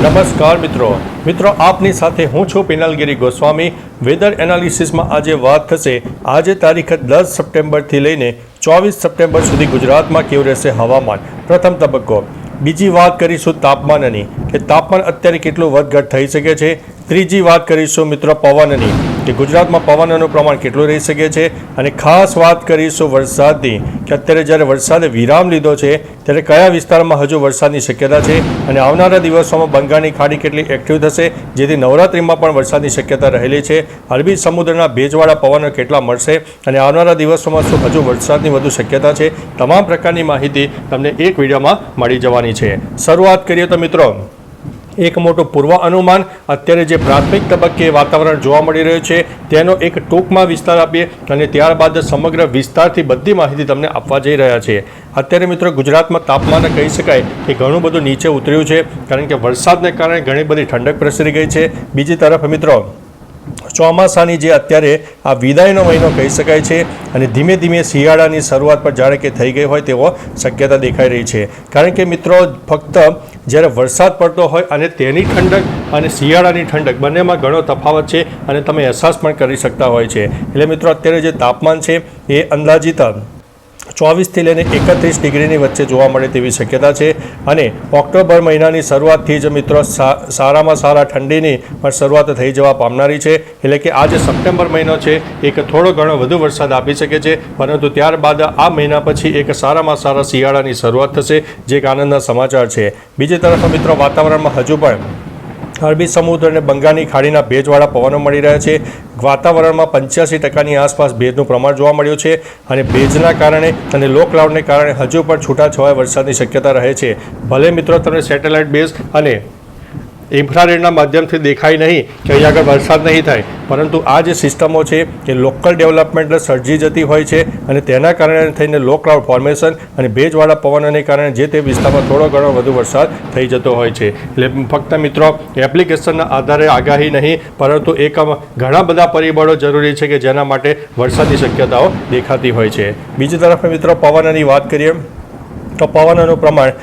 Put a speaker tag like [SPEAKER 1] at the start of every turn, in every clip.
[SPEAKER 1] નમસ્કાર મિત્રો આપની સાથે હું છું પિનલગીરી ગોસ્વામી। વેધર એનાલિસિસમાં આજે વાત થશે આજે તારીખ 10 સપ્ટેમ્બરથી લઈને 24 સપ્ટેમ્બર સુધી ગુજરાતમાં કેવું રહેશે હવામાન। પ્રથમ તબક્કો। બીજી વાત કરીશું તાપમાનની કે તાપમાન અત્યારે કેટલું વધઘટ થઈ શકે છે। ત્રીજી વાત કરીશું મિત્રો પવનની કે ગુજરાતમાં પવનનું પ્રમાણ કેટલું રહી શકે છે અને ખાસ વાત કરીશું વરસાદની કે અત્યારે જ્યારે વરસાદે વિરામ લીધો છે ત્યારે કયા વિસ્તારમાં હજુ વરસાદની શક્યતા છે અને આવનારા દિવસોમાં બંગાળની ખાડી કેટલી એક્ટિવ થશે જેથી નવરાત્રિમાં પણ વરસાદની શક્યતા રહેલી છે। અરબી સમુદ્રના ભેજવાળા પવનો કેટલા મળશે અને આવનારા દિવસોમાં શું હજુ વરસાદની વધુ શક્યતા છે, તમામ પ્રકારની માહિતી તમને એક વિડીયોમાં મળી જવાની છે। શરૂઆત કરીએ તો મિત્રો એક મોટું પૂર્વ અનુમાન અત્યારે જે પ્રાથમિક તબક્કે વાતાવરણ જોવા મળી રહ્યું છે તેનો એક ટૂંકમાં વિસ્તાર આપીએ અને ત્યારબાદ સમગ્ર વિસ્તારથી બધી માહિતી તમને આપવા જઈ રહ્યા છીએ। અત્યારે મિત્રો ગુજરાતમાં તાપમાન કહી શકાય કે ઘણું બધું નીચે ઉતર્યું છે કારણ કે વરસાદને કારણે ઘણી બધી ઠંડક પ્રસરી ગઈ છે। બીજી તરફ મિત્રો ચોમાસાની જે અત્યારે આ વિદાયનો મહિનો કહી શકાય છે અને ધીમે ધીમે શિયાળાની શરૂઆત પર જાણે કે થઈ ગઈ હોય તેવો શક્યતા દેખાઈ રહી છે કારણ કે મિત્રો ફક્ત જ્યારે વરસાદ પડતો હોય અને તેની ઠંડક અને શિયાળાની ઠંડક બંનેમાં ઘણો તફાવત છે અને તમે અહેસાસ પણ કરી શકતા હોય છે। એટલે મિત્રો અત્યારે જે તાપમાન છે એ અંદાજિત 24થી લઈને 31 ડિગ્રીની વચ્ચે જોવા મળે તેવી શક્યતા છે અને ઓક્ટોબર મહિનાની શરૂઆતથી જ મિત્રો સારામાં સારા ઠંડીની પણ શરૂઆત થઈ જવા પામનારી છે। એટલે કે આ જે સપ્ટેમ્બર મહિનો છે એક થોડો ઘણો વધુ વરસાદ આપી શકે છે પરંતુ ત્યારબાદ આ મહિના પછી એક સારામાં સારા શિયાળાની શરૂઆત થશે જે એક આનંદના સમાચાર છે। બીજી તરફ મિત્રો વાતાવરણમાં હજુ પણ અરબી સમુદ્ર અને બંગાળની ખાડીના ભેજવાળા પવનો મળી રહ્યા છે। વાતાવરણમાં 85% આસપાસ ભેજનું પ્રમાણ જોવા મળ્યું છે અને ભેજના કારણે અને લો ક્લાઉડને કારણે હજુ પણ છૂટાછવાયા વરસાદની શક્યતા રહે છે। ભલે મિત્રો તમને સેટેલાઇટ બેઝ અને ઇન્ફ્રારેડના માધ્યમથી દેખાય નહીં કે અહીં આગળ વરસાદ નહીં થાય પરંતુ આ જે સિસ્ટમો છે એ લોકલ ડેવલપમેન્ટ સર્જી જતી હોય છે અને તેના કારણે થઈને લો ક્લાઉડ ફોર્મેશન અને ભેજવાળા પવનોને કારણે જે તે વિસ્તારમાં થોડો ઘણો વધુ વરસાદ થઈ જતો હોય છે। એટલે ફક્ત મિત્રો એપ્લિકેશનના આધારે આગાહી નહીં પરંતુ એક ઘણા બધા પરિબળો જરૂરી છે કે જેના માટે વરસાદની શક્યતાઓ દેખાતી હોય છે। બીજી તરફ મિત્રો પવનની વાત કરીએ તો પવનનું પ્રમાણ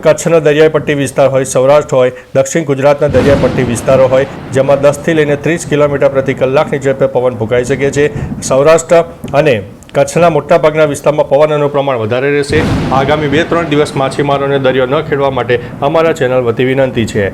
[SPEAKER 1] કચ્છનો દરિયાઈ પટ્ટી વિસ્તાર હોય, સૌરાષ્ટ્ર હોય, દક્ષિણ ગુજરાતના દરિયાઈ પટ્ટી વિસ્તારો હોય જેમાં 10થી લઈને 30 કિલોમીટર પ્રતિ કલાકની ઝડપે પવન ફૂંકાઈ શકે છે। સૌરાષ્ટ્ર અને કચ્છના મોટાભાગના વિસ્તારમાં પવનનું પ્રમાણ વધારે રહેશે। આગામી 2-3 દિવસ માછીમારોને દરિયો ન ખેડવા માટે અમારા ચેનલ વતી વિનંતી છે।